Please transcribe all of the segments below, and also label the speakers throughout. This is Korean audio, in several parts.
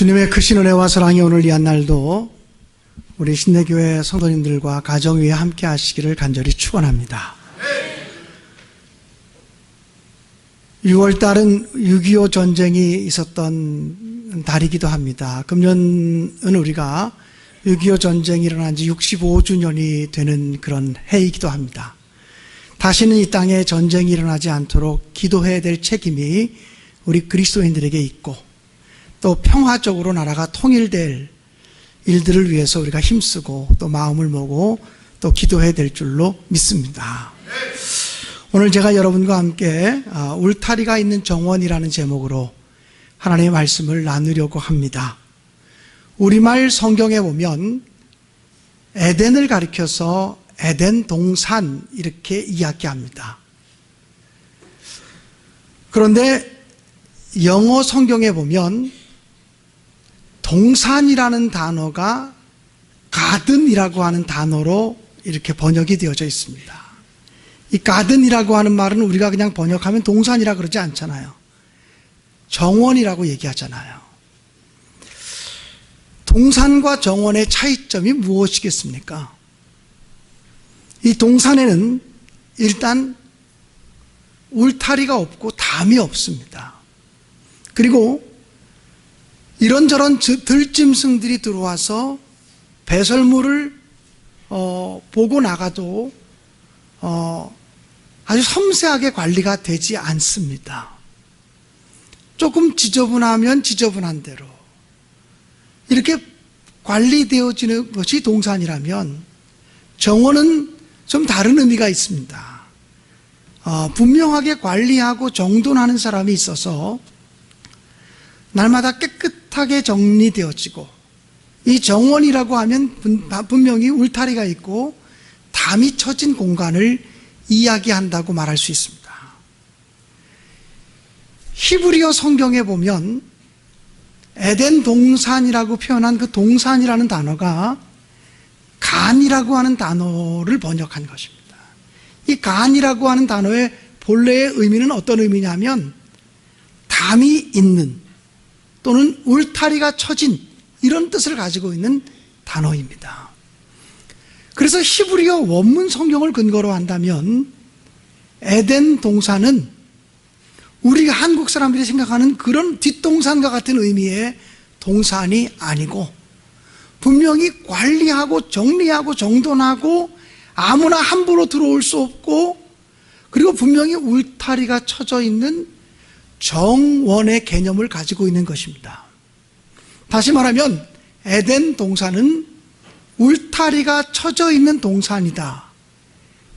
Speaker 1: 주님의 크신 은혜와 사랑이 오늘 이 한날도 우리 신내교회 성도님들과 가정 위에 함께 하시기를 간절히 축원합니다. 6월달은 6.25 전쟁이 있었던 달이기도 합니다. 금년은 우리가 6.25 전쟁이 일어난 지 65주년이 되는 그런 해이기도 합니다. 다시는 이 땅에 전쟁이 일어나지 않도록 기도해야 될 책임이 우리 그리스도인들에게 있고, 또 평화적으로 나라가 통일될 일들을 위해서 우리가 힘쓰고 또 마음을 먹고 또 기도해야 될 줄로 믿습니다. 오늘 제가 여러분과 함께 울타리가 있는 정원이라는 제목으로 하나님의 말씀을 나누려고 합니다. 우리말 성경에 보면 에덴을 가리켜서 에덴 동산 이렇게 이야기합니다. 그런데 영어 성경에 보면 동산이라는 단어가 가든이라고 하는 단어로 이렇게 번역이 되어져 있습니다. 이 가든이라고 하는 말은 우리가 그냥 번역하면 동산이라 그러지 않잖아요. 정원이라고 얘기하잖아요. 동산과 정원의 차이점이 무엇이겠습니까? 이 동산에는 일단 울타리가 없고 담이 없습니다. 그리고 이런저런 들짐승들이 들어와서 배설물을 보고 나가도 아주 섬세하게 관리가 되지 않습니다. 조금 지저분하면 지저분한 대로 이렇게 관리되어지는 것이 동산이라면, 정원은 좀 다른 의미가 있습니다. 분명하게 관리하고 정돈하는 사람이 있어서 날마다 깨끗하게 정리되어지고, 이 정원이라고 하면 분명히 울타리가 있고 담이 쳐진 공간을 이야기한다고 말할 수 있습니다. 히브리어 성경에 보면 에덴 동산이라고 표현한 그 동산이라는 단어가 간이라고 하는 단어를 번역한 것입니다. 이 간이라고 하는 단어의 본래의 의미는 어떤 의미냐면 담이 있는 또는 울타리가 쳐진 이런 뜻을 가지고 있는 단어입니다. 그래서 히브리어 원문 성경을 근거로 한다면 에덴 동산은 우리가 한국 사람들이 생각하는 그런 뒷동산과 같은 의미의 동산이 아니고, 분명히 관리하고 정리하고 정돈하고 아무나 함부로 들어올 수 없고, 그리고 분명히 울타리가 쳐져 있는 정원의 개념을 가지고 있는 것입니다. 다시 말하면 에덴 동산은 울타리가 쳐져 있는 동산이다,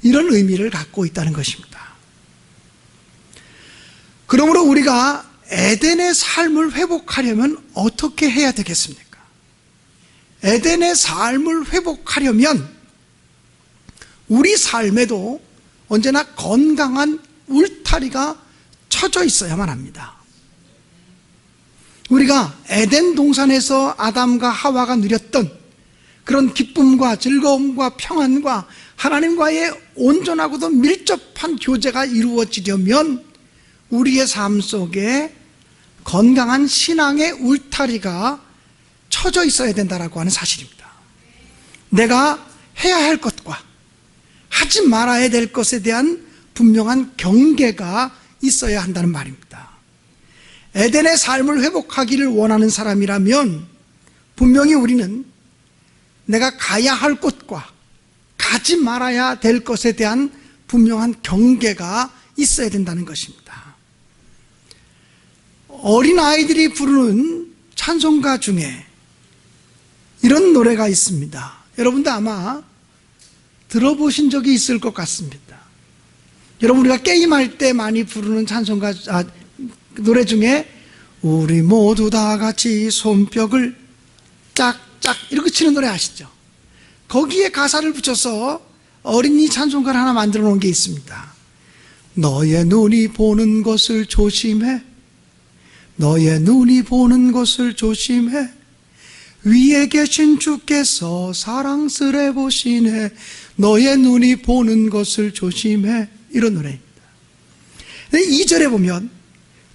Speaker 1: 이런 의미를 갖고 있다는 것입니다. 그러므로 우리가 에덴의 삶을 회복하려면 어떻게 해야 되겠습니까? 에덴의 삶을 회복하려면 우리 삶에도 언제나 건강한 울타리가 쳐져 있어야만 합니다. 우리가 에덴 동산에서 아담과 하와가 누렸던 그런 기쁨과 즐거움과 평안과 하나님과의 온전하고도 밀접한 교제가 이루어지려면 우리의 삶 속에 건강한 신앙의 울타리가 쳐져 있어야 된다라고 하는 사실입니다. 내가 해야 할 것과 하지 말아야 될 것에 대한 분명한 경계가 있어야 한다는 말입니다. 에덴의 삶을 회복하기를 원하는 사람이라면 분명히 우리는 내가 가야 할 곳과 가지 말아야 될 것에 대한 분명한 경계가 있어야 된다는 것입니다. 어린아이들이 부르는 찬송가 중에 이런 노래가 있습니다. 여러분도 아마 들어보신 적이 있을 것 같습니다. 여러분, 우리가 게임할 때 많이 부르는 찬송가 노래 중에 우리 모두 다 같이 손뼉을 짝짝 이렇게 치는 노래 아시죠? 거기에 가사를 붙여서 어린이 찬송가를 하나 만들어 놓은 게 있습니다. 너의 눈이 보는 것을 조심해, 너의 눈이 보는 것을 조심해, 위에 계신 주께서 사랑스레 보시네, 너의 눈이 보는 것을 조심해, 이런 노래입니다. 2절에 보면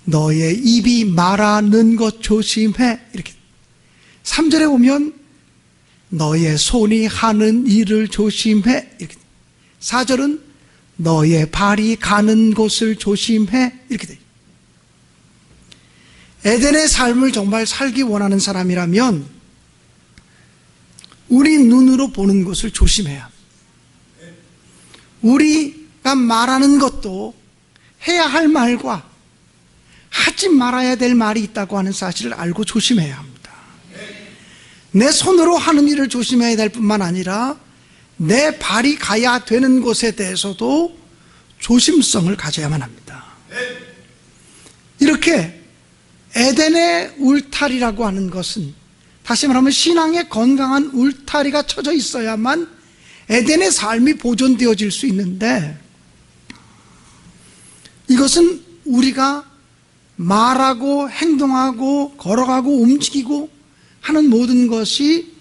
Speaker 1: 너의 입이 말하는 것 조심해, 이렇게 3절에 보면 너의 손이 하는 일을 조심해. 이렇게. 4절은 너의 발이 가는 곳을 조심해. 이렇게 돼요. 에덴의 삶을 정말 살기 원하는 사람이라면 우리 눈으로 보는 것을 조심해야 합니다. 우리가 말하는 것도 해야 할 말과 하지 말아야 될 말이 있다고 하는 사실을 알고 조심해야 합니다. 내 손으로 하는 일을 조심해야 될 뿐만 아니라 내 발이 가야 되는 곳에 대해서도 조심성을 가져야만 합니다. 이렇게 에덴의 울타리라고 하는 것은 다시 말하면 신앙의 건강한 울타리가 쳐져 있어야만 에덴의 삶이 보존되어질 수 있는데, 이것은 우리가 말하고 행동하고 걸어가고 움직이고 하는 모든 것이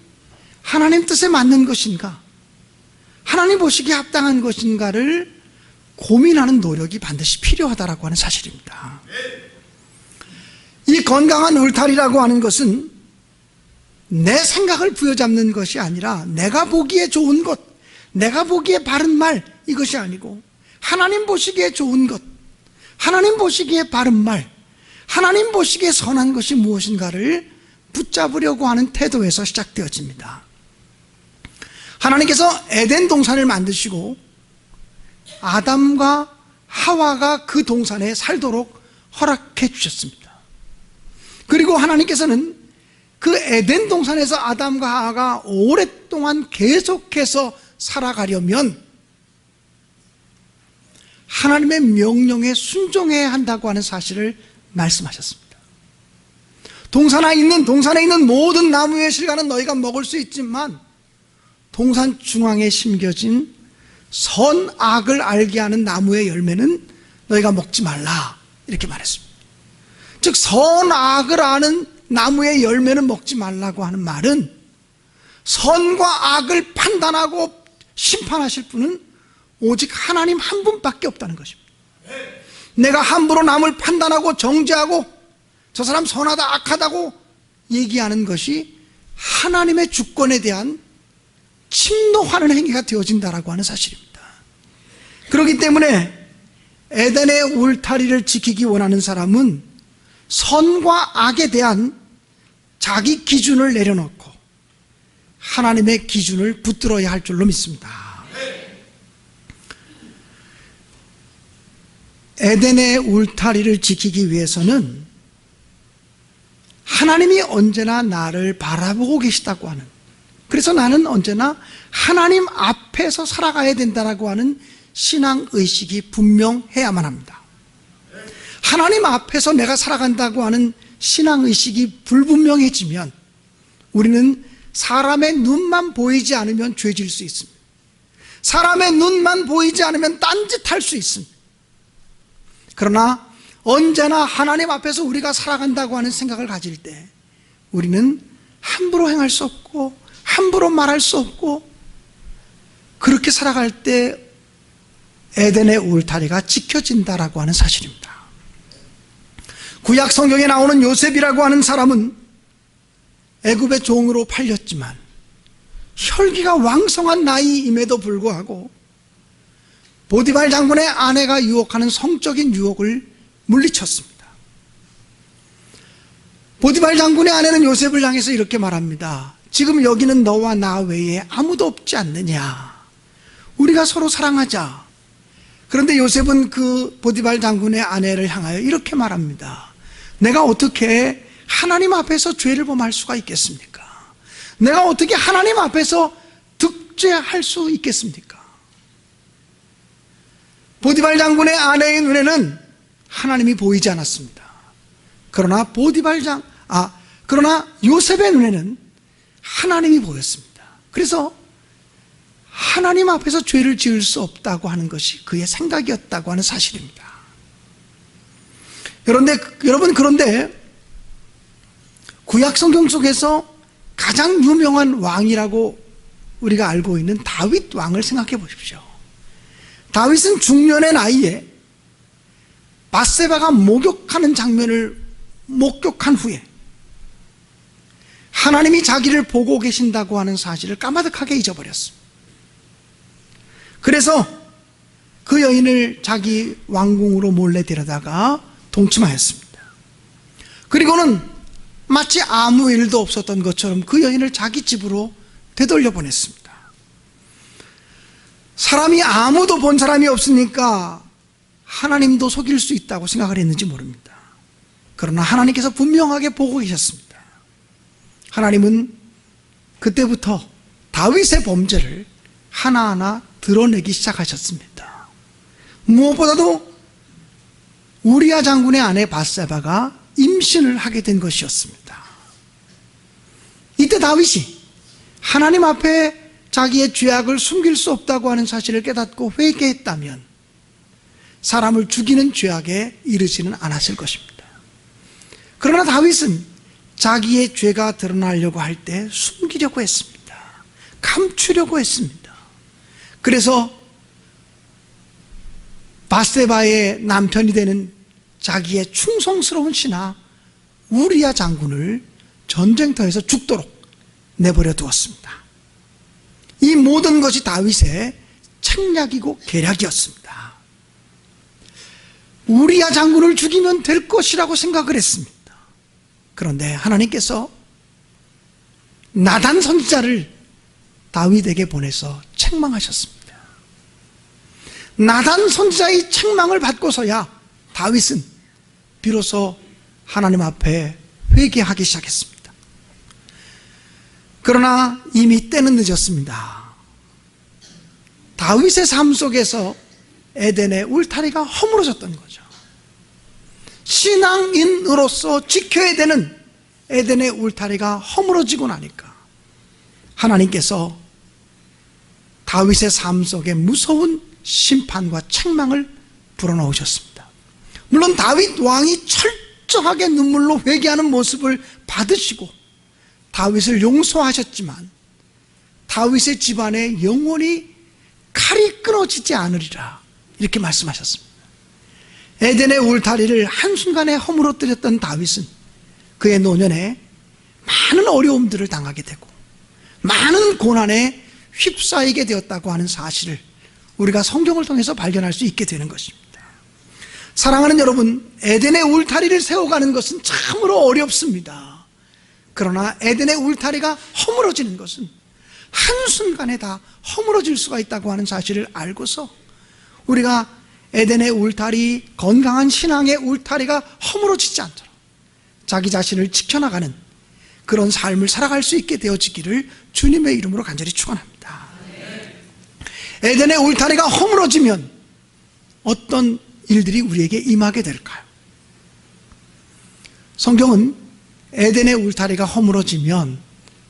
Speaker 1: 하나님 뜻에 맞는 것인가, 하나님 보시기에 합당한 것인가를 고민하는 노력이 반드시 필요하다라고 하는 사실입니다. 이 건강한 울타리라고 하는 것은 내 생각을 부여잡는 것이 아니라 내가 보기에 좋은 것, 내가 보기에 바른 말, 이것이 아니고 하나님 보시기에 좋은 것, 하나님 보시기에 바른 말, 하나님 보시기에 선한 것이 무엇인가를 붙잡으려고 하는 태도에서 시작되어집니다. 하나님께서 에덴 동산을 만드시고 아담과 하와가 그 동산에 살도록 허락해 주셨습니다. 그리고 하나님께서는 그 에덴 동산에서 아담과 하와가 오랫동안 계속해서 살아가려면 하나님의 명령에 순종해야 한다고 하는 사실을 말씀하셨습니다. 동산에 있는 모든 나무의 실과는 너희가 먹을 수 있지만 동산 중앙에 심겨진 선악을 알게 하는 나무의 열매는 너희가 먹지 말라, 이렇게 말했습니다. 즉 선악을 아는 나무의 열매는 먹지 말라고 하는 말은 선과 악을 판단하고 심판하실 분은 오직 하나님 한 분밖에 없다는 것입니다. 내가 함부로 남을 판단하고 정죄하고 저 사람 선하다 악하다고 얘기하는 것이 하나님의 주권에 대한 침노하는 행위가 되어진다라고 하는 사실입니다. 그렇기 때문에 에덴의 울타리를 지키기 원하는 사람은 선과 악에 대한 자기 기준을 내려놓고 하나님의 기준을 붙들어야 할 줄로 믿습니다. 에덴의 울타리를 지키기 위해서는 하나님이 언제나 나를 바라보고 계시다고 하는, 그래서 나는 언제나 하나님 앞에서 살아가야 된다라고 하는 신앙의식이 분명해야만 합니다. 하나님 앞에서 내가 살아간다고 하는 신앙의식이 불분명해지면 우리는 사람의 눈만 보이지 않으면 죄질 수 있습니다. 사람의 눈만 보이지 않으면 딴짓할 수 있습니다. 그러나 언제나 하나님 앞에서 우리가 살아간다고 하는 생각을 가질 때 우리는 함부로 행할 수 없고 함부로 말할 수 없고, 그렇게 살아갈 때 에덴의 울타리가 지켜진다라고 하는 사실입니다. 구약 성경에 나오는 요셉이라고 하는 사람은 애굽의 종으로 팔렸지만 혈기가 왕성한 나이임에도 불구하고 보디발 장군의 아내가 유혹하는 성적인 유혹을 물리쳤습니다. 보디발 장군의 아내는 요셉을 향해서 이렇게 말합니다. 지금 여기는 너와 나 외에 아무도 없지 않느냐, 우리가 서로 사랑하자. 그런데 요셉은 그 보디발 장군의 아내를 향하여 이렇게 말합니다. 내가 어떻게 하나님 앞에서 죄를 범할 수가 있겠습니까? 내가 어떻게 하나님 앞에서 득죄할 수 있겠습니까? 보디발 장군의 아내의 눈에는 하나님이 보이지 않았습니다. 그러나 그러나 요셉의 눈에는 하나님이 보였습니다. 그래서 하나님 앞에서 죄를 지을 수 없다고 하는 것이 그의 생각이었다고 하는 사실입니다. 그런데 구약 성경 속에서 가장 유명한 왕이라고 우리가 알고 있는 다윗 왕을 생각해 보십시오. 다윗은 중년의 나이에 바세바가 목욕하는 장면을 목격한 후에 하나님이 자기를 보고 계신다고 하는 사실을 까마득하게 잊어버렸습니다. 그래서 그 여인을 자기 왕궁으로 몰래 데려다가 동침하였습니다. 그리고는 마치 아무 일도 없었던 것처럼 그 여인을 자기 집으로 되돌려 보냈습니다. 사람이 아무도 본 사람이 없으니까 하나님도 속일 수 있다고 생각을 했는지 모릅니다. 그러나 하나님께서 분명하게 보고 계셨습니다. 하나님은 그때부터 다윗의 범죄를 하나하나 드러내기 시작하셨습니다. 무엇보다도 우리야 장군의 아내 밧세바가 임신을 하게 된 것이었습니다. 이때 다윗이 하나님 앞에 자기의 죄악을 숨길 수 없다고 하는 사실을 깨닫고 회개했다면 사람을 죽이는 죄악에 이르지는 않았을 것입니다. 그러나 다윗은 자기의 죄가 드러나려고 할 때 숨기려고 했습니다. 감추려고 했습니다. 그래서 밧세바의 남편이 되는 자기의 충성스러운 신하 우리야 장군을 전쟁터에서 죽도록 내버려 두었습니다. 이 모든 것이 다윗의 책략이고 계략이었습니다. 우리야 장군을 죽이면 될 것이라고 생각을 했습니다. 그런데 하나님께서 나단 선지자를 다윗에게 보내서 책망하셨습니다. 나단 선지자의 책망을 받고서야 다윗은 비로소 하나님 앞에 회개하기 시작했습니다. 그러나 이미 때는 늦었습니다. 다윗의 삶 속에서 에덴의 울타리가 허물어졌던 거죠. 신앙인으로서 지켜야 되는 에덴의 울타리가 허물어지고 나니까 하나님께서 다윗의 삶 속에 무서운 심판과 책망을 불어넣으셨습니다. 물론 다윗 왕이 철저하게 눈물로 회개하는 모습을 받으시고 다윗을 용서하셨지만 다윗의 집안에 영원히 칼이 끊어지지 않으리라 이렇게 말씀하셨습니다. 에덴의 울타리를 한순간에 허물어뜨렸던 다윗은 그의 노년에 많은 어려움들을 당하게 되고 많은 고난에 휩싸이게 되었다고 하는 사실을 우리가 성경을 통해서 발견할 수 있게 되는 것입니다. 사랑하는 여러분, 에덴의 울타리를 세워가는 것은 참으로 어렵습니다. 그러나 에덴의 울타리가 허물어지는 것은 한순간에 다 허물어질 수가 있다고 하는 사실을 알고서 우리가 에덴의 울타리, 건강한 신앙의 울타리가 허물어지지 않도록 자기 자신을 지켜나가는 그런 삶을 살아갈 수 있게 되어지기를 주님의 이름으로 간절히 축원합니다. 에덴의 울타리가 허물어지면 어떤 일들이 우리에게 임하게 될까요? 성경은 에덴의 울타리가 허물어지면,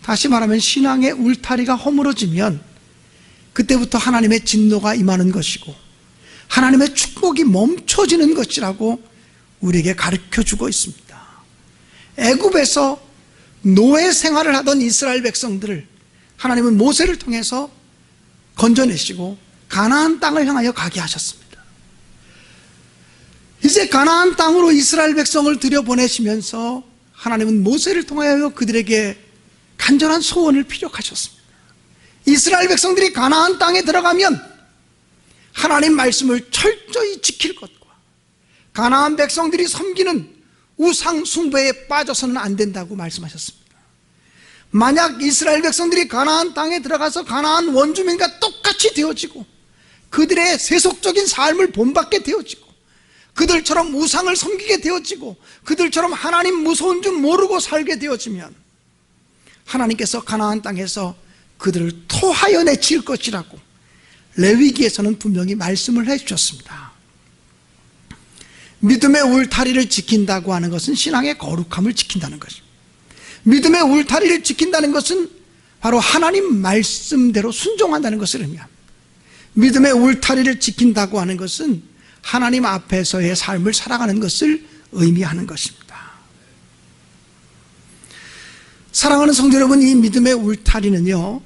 Speaker 1: 다시 말하면 신앙의 울타리가 허물어지면 그때부터 하나님의 진노가 임하는 것이고 하나님의 축복이 멈춰지는 것이라고 우리에게 가르쳐주고 있습니다. 애굽에서 노예 생활을 하던 이스라엘 백성들을 하나님은 모세를 통해서 건져내시고 가나안 땅을 향하여 가게 하셨습니다. 이제 가나안 땅으로 이스라엘 백성을 들여보내시면서 하나님은 모세를 통하여 그들에게 간절한 소원을 피력하셨습니다. 이스라엘 백성들이 가나안 땅에 들어가면 하나님 말씀을 철저히 지킬 것과 가나안 백성들이 섬기는 우상 숭배에 빠져서는 안 된다고 말씀하셨습니다. 만약 이스라엘 백성들이 가나안 땅에 들어가서 가나안 원주민과 똑같이 되어지고 그들의 세속적인 삶을 본받게 되어지고 그들처럼 우상을 섬기게 되어지고 그들처럼 하나님 무서운 줄 모르고 살게 되어지면 하나님께서 가나안 땅에서 그들을 토하여 내칠 것이라고 레위기에서는 분명히 말씀을 해주셨습니다. 믿음의 울타리를 지킨다고 하는 것은 신앙의 거룩함을 지킨다는 것입니다. 믿음의 울타리를 지킨다는 것은 바로 하나님 말씀대로 순종한다는 것을 의미합니다. 믿음의 울타리를 지킨다고 하는 것은 하나님 앞에서의 삶을 살아가는 것을 의미하는 것입니다. 사랑하는 성도 여러분, 이 믿음의 울타리는요,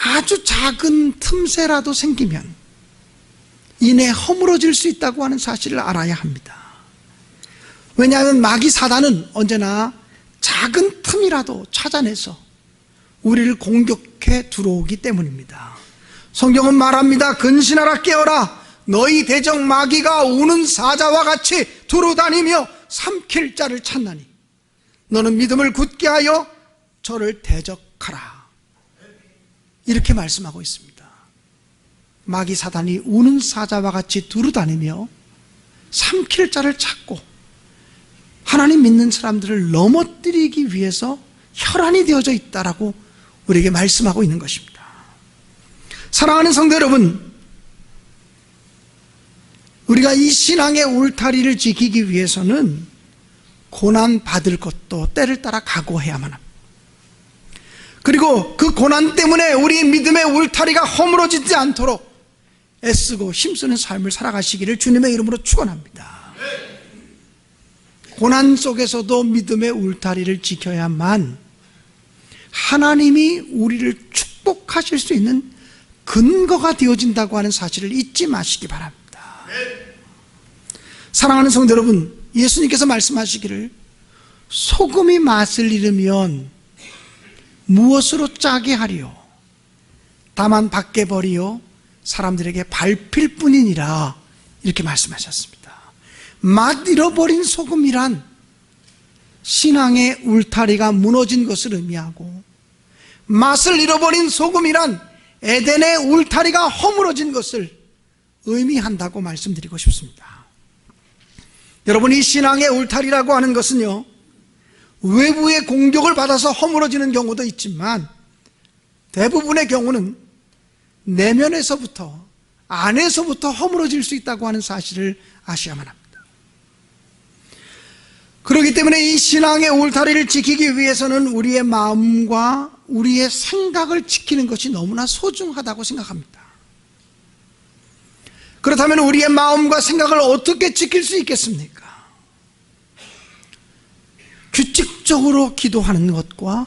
Speaker 1: 아주 작은 틈새라도 생기면 이내 허물어질 수 있다고 하는 사실을 알아야 합니다. 왜냐하면 마귀 사단은 언제나 작은 틈이라도 찾아내서 우리를 공격해 들어오기 때문입니다. 성경은 말합니다. 근신하라 깨어라. 너희 대적 마귀가 우는 사자와 같이 두루다니며 삼킬 자를 찾나니 너는 믿음을 굳게 하여 저를 대적하라. 이렇게 말씀하고 있습니다. 마귀 사단이 우는 사자와 같이 두루다니며 삼킬 자를 찾고 하나님 믿는 사람들을 넘어뜨리기 위해서 혈안이 되어져 있다라고 우리에게 말씀하고 있는 것입니다. 사랑하는 성도 여러분, 우리가 이 신앙의 울타리를 지키기 위해서는 고난 받을 것도 때를 따라 각오해야만 합니다. 그리고 그 고난 때문에 우리 믿음의 울타리가 허물어지지 않도록 애쓰고 힘쓰는 삶을 살아가시기를 주님의 이름으로 축원합니다. 고난 속에서도 믿음의 울타리를 지켜야만 하나님이 우리를 축복하실 수 있는 근거가 되어진다고 하는 사실을 잊지 마시기 바랍니다. 사랑하는 성도 여러분, 예수님께서 말씀하시기를 소금이 맛을 잃으면 무엇으로 짜게 하리요? 다만 밖에 버리요 사람들에게 밟힐 뿐이니라, 이렇게 말씀하셨습니다. 맛 잃어버린 소금이란 신앙의 울타리가 무너진 것을 의미하고, 맛을 잃어버린 소금이란 에덴의 울타리가 허물어진 것을 의미한다고 말씀드리고 싶습니다. 여러분, 이 신앙의 울타리라고 하는 것은요, 외부의 공격을 받아서 허물어지는 경우도 있지만 대부분의 경우는 내면에서부터, 안에서부터 허물어질 수 있다고 하는 사실을 아셔야만 합니다. 그렇기 때문에 이 신앙의 울타리를 지키기 위해서는 우리의 마음과 우리의 생각을 지키는 것이 너무나 소중하다고 생각합니다. 그렇다면 우리의 마음과 생각을 어떻게 지킬 수 있겠습니까? 규칙적으로 기도하는 것과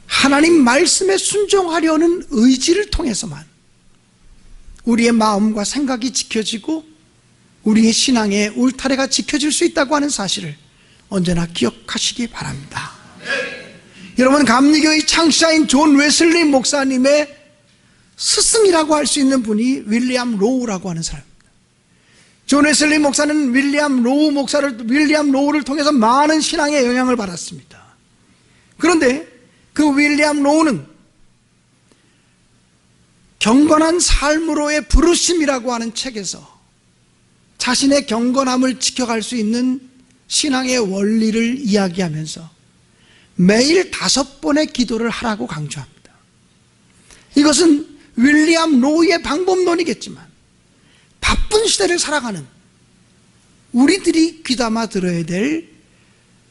Speaker 1: 하나님 말씀에 순종하려는 의지를 통해서만 우리의 마음과 생각이 지켜지고 우리의 신앙의 울타리가 지켜질 수 있다고 하는 사실을 언제나 기억하시기 바랍니다. 여러분, 감리교의 창시자인 존 웨슬리 목사님의 스승이라고 할 수 있는 분이 윌리엄 로우라고 하는 사람입니다. 존 웨슬리 목사는 윌리엄 로우를 통해서 많은 신앙의 영향을 받았습니다. 그런데 그 윌리엄 로우는 경건한 삶으로의 부르심이라고 하는 책에서 자신의 경건함을 지켜갈 수 있는 신앙의 원리를 이야기하면서 매일 5번의 기도를 하라고 강조합니다. 이것은 윌리엄 로우의 방법론이겠지만 바쁜 시대를 살아가는 우리들이 귀담아 들어야 될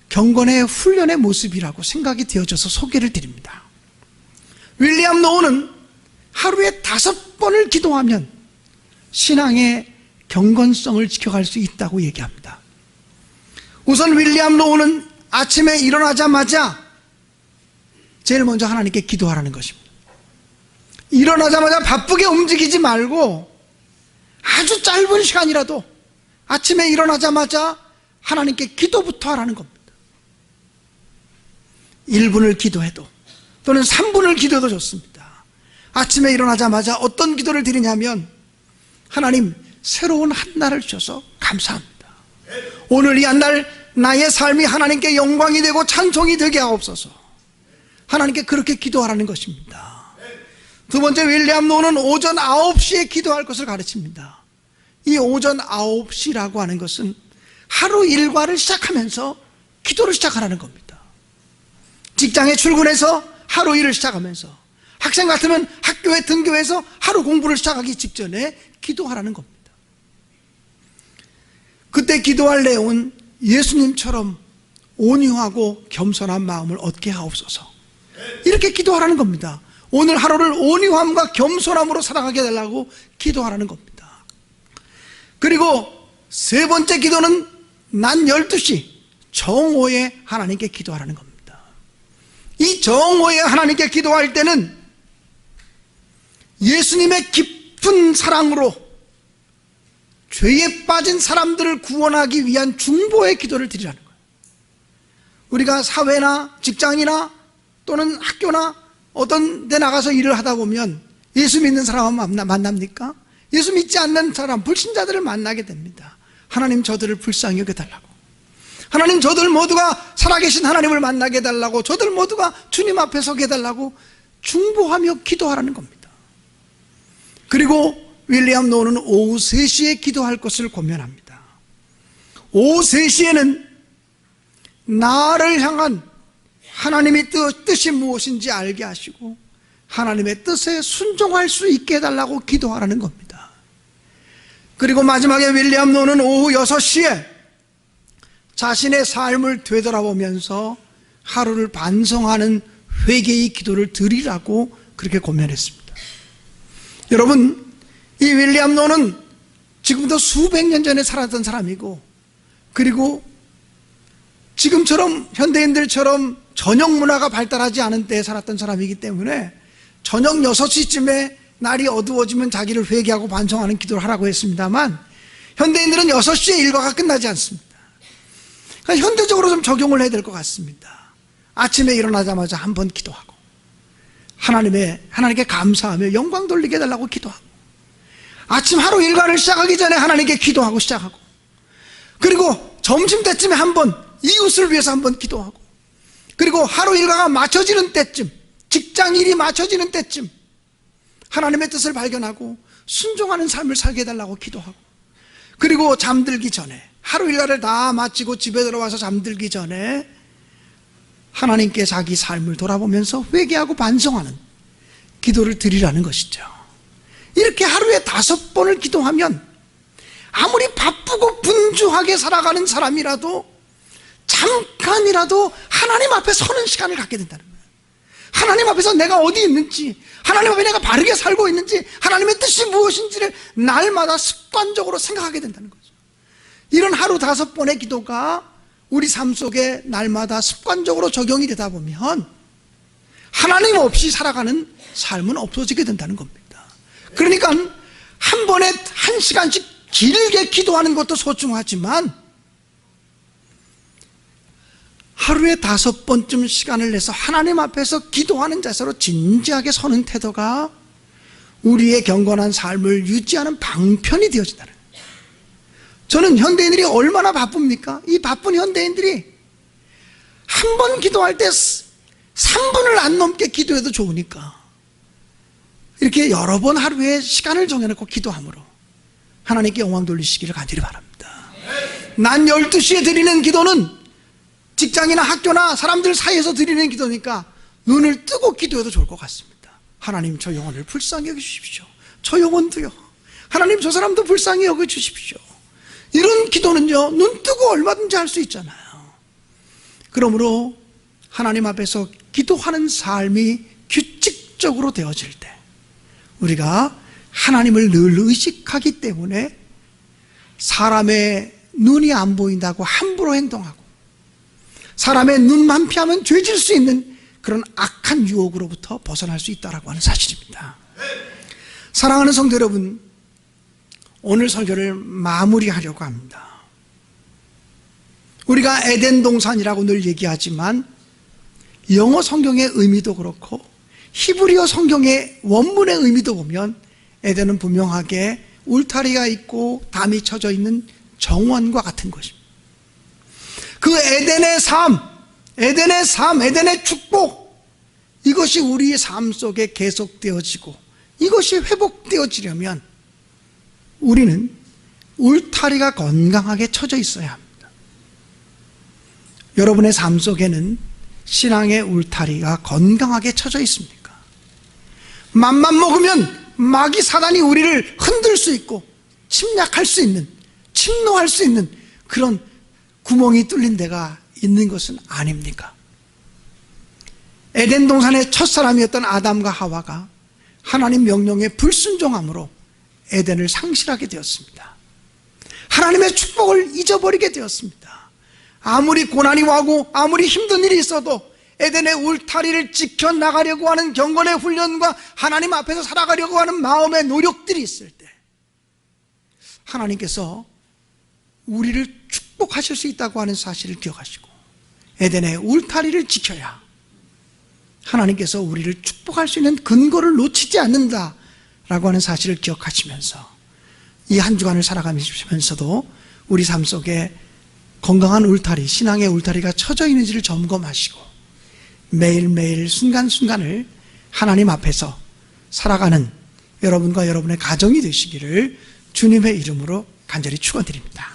Speaker 1: 경건의 훈련의 모습이라고 생각이 되어져서 소개를 드립니다. 윌리엄 로우는 하루에 5번을 기도하면 신앙의 경건성을 지켜갈 수 있다고 얘기합니다. 우선 윌리엄 로우는 아침에 일어나자마자 제일 먼저 하나님께 기도하라는 것입니다. 일어나자마자 바쁘게 움직이지 말고 아주 짧은 시간이라도 아침에 일어나자마자 하나님께 기도부터 하라는 겁니다. 1분을 기도해도 또는 3분을 기도해도 좋습니다. 아침에 일어나자마자 어떤 기도를 드리냐면, 하나님, 새로운 한 날을 주셔서 감사합니다. 오늘 이 한 날 나의 삶이 하나님께 영광이 되고 찬송이 되게 하옵소서. 하나님께 그렇게 기도하라는 것입니다. 두 번째, 윌리엄 로우는 오전 9시에 기도할 것을 가르칩니다. 이 오전 9시라고 하는 것은 하루 일과를 시작하면서 기도를 시작하라는 겁니다. 직장에 출근해서 하루 일을 시작하면서, 학생 같으면 학교에 등교해서 하루 공부를 시작하기 직전에 기도하라는 겁니다. 그때 기도할 내용은 예수님처럼 온유하고 겸손한 마음을 얻게 하옵소서, 이렇게 기도하라는 겁니다. 오늘 하루를 온유함과 겸손함으로 살아가게 해달라고 기도하라는 겁니다. 그리고 세 번째 기도는 낮 12시 정오에 하나님께 기도하라는 겁니다. 이 정오에 하나님께 기도할 때는 예수님의 깊은 사랑으로 죄에 빠진 사람들을 구원하기 위한 중보의 기도를 드리라는 거예요. 우리가 사회나 직장이나 또는 학교나 어떤 데 나가서 일을 하다 보면 예수 믿는 사람은 만납니까? 예수 믿지 않는 사람, 불신자들을 만나게 됩니다. 하나님 저들을 불쌍히 여겨달라고, 하나님 저들 모두가 살아계신 하나님을 만나게 해달라고, 저들 모두가 주님 앞에 서게 해달라고 중보하며 기도하라는 겁니다. 그리고 윌리엄 노는 오후 3시에 기도할 것을 권면합니다. 오후 3시에는 나를 향한 하나님의 뜻이 무엇인지 알게 하시고 하나님의 뜻에 순종할 수 있게 해달라고 기도하라는 겁니다. 그리고 마지막에 윌리엄 노는 오후 6시에 자신의 삶을 되돌아보면서 하루를 반성하는 회개의 기도를 드리라고 그렇게 권면했습니다. 여러분, 이 윌리엄 노는 지금부터 수백 년 전에 살았던 사람이고, 그리고 지금처럼 현대인들처럼 저녁 문화가 발달하지 않은 때에 살았던 사람이기 때문에 저녁 6시쯤에 날이 어두워지면 자기를 회개하고 반성하는 기도를 하라고 했습니다만, 현대인들은 6시에 일과가 끝나지 않습니다. 그러니까 현대적으로 좀 적용을 해야 될 것 같습니다. 아침에 일어나자마자 한번 기도하고 하나님께 감사하며 영광 돌리게 해달라고 기도하고, 아침 하루 일과를 시작하기 전에 하나님께 기도하고 시작하고, 그리고 점심때쯤에 한번 이웃을 위해서 한번 기도하고, 그리고 하루 일과가 맞춰지는 때쯤, 직장 일이 맞춰지는 때쯤 하나님의 뜻을 발견하고 순종하는 삶을 살게 해달라고 기도하고, 그리고 잠들기 전에, 하루 일과를 다 마치고 집에 들어와서 잠들기 전에 하나님께 자기 삶을 돌아보면서 회개하고 반성하는 기도를 드리라는 것이죠. 이렇게 하루에 5번을 기도하면 아무리 바쁘고 분주하게 살아가는 사람이라도 잠깐이라도 하나님 앞에 서는 시간을 갖게 된다는 거예요. 하나님 앞에서 내가 어디 있는지, 하나님 앞에 내가 바르게 살고 있는지, 하나님의 뜻이 무엇인지를 날마다 습관적으로 생각하게 된다는 거죠. 이런 하루 5번의 기도가 우리 삶 속에 날마다 습관적으로 적용이 되다 보면 하나님 없이 살아가는 삶은 없어지게 된다는 겁니다. 그러니까 한 번에 1시간씩 길게 기도하는 것도 소중하지만 하루에 5번쯤 시간을 내서 하나님 앞에서 기도하는 자세로 진지하게 서는 태도가 우리의 경건한 삶을 유지하는 방편이 되어진다는 거예요. 저는 현대인들이 얼마나 바쁩니까? 이 바쁜 현대인들이 한 번 기도할 때 3분을 안 넘게 기도해도 좋으니까 이렇게 여러 번 하루에 시간을 정해놓고 기도함으로 하나님께 영광 돌리시기를 간절히 바랍니다. 낮 12시에 드리는 기도는 직장이나 학교나 사람들 사이에서 드리는 기도니까 눈을 뜨고 기도해도 좋을 것 같습니다. 하나님, 저 영혼을 불쌍히 여겨주십시오. 저 영혼도요. 하나님, 저 사람도 불쌍히 여겨주십시오. 이런 기도는요, 눈 뜨고 얼마든지 할 수 있잖아요. 그러므로 하나님 앞에서 기도하는 삶이 규칙적으로 되어질 때 우리가 하나님을 늘 의식하기 때문에 사람의 눈이 안 보인다고 함부로 행동하고 사람의 눈만 피하면 죄질 수 있는 그런 악한 유혹으로부터 벗어날 수 있다고 하는 사실입니다. 사랑하는 성도 여러분, 오늘 설교를 마무리하려고 합니다. 우리가 에덴 동산이라고 늘 얘기하지만 영어 성경의 의미도 그렇고 히브리어 성경의 원문의 의미도 보면 에덴은 분명하게 울타리가 있고 담이 쳐져 있는 정원과 같은 것입니다. 그 에덴의 삶, 에덴의 축복, 이것이 우리의 삶 속에 계속되어지고 이것이 회복되어지려면 우리는 울타리가 건강하게 쳐져 있어야 합니다. 여러분의 삶 속에는 신앙의 울타리가 건강하게 쳐져 있습니까? 맘만 먹으면 마귀 사단이 우리를 흔들 수 있고 침략할 수 있는, 침노할 수 있는 그런 구멍이 뚫린 데가 있는 것은 아닙니까? 에덴 동산의 첫사람이었던 아담과 하와가 하나님 명령에 불순종함으로 에덴을 상실하게 되었습니다. 하나님의 축복을 잊어버리게 되었습니다. 아무리 고난이 와고 아무리 힘든 일이 있어도 에덴의 울타리를 지켜나가려고 하는 경건의 훈련과 하나님 앞에서 살아가려고 하는 마음의 노력들이 있을 때 하나님께서 우리를 축복하실 수 있다고 하는 사실을 기억하시고 에덴의 울타리를 지켜야 하나님께서 우리를 축복할 수 있는 근거를 놓치지 않는다라고 하는 사실을 기억하시면서 이 한 주간을 살아가면서도 우리 삶 속에 건강한 울타리, 신앙의 울타리가 쳐져 있는지를 점검하시고 매일매일 순간순간을 하나님 앞에서 살아가는 여러분과 여러분의 가정이 되시기를 주님의 이름으로 간절히 축원드립니다.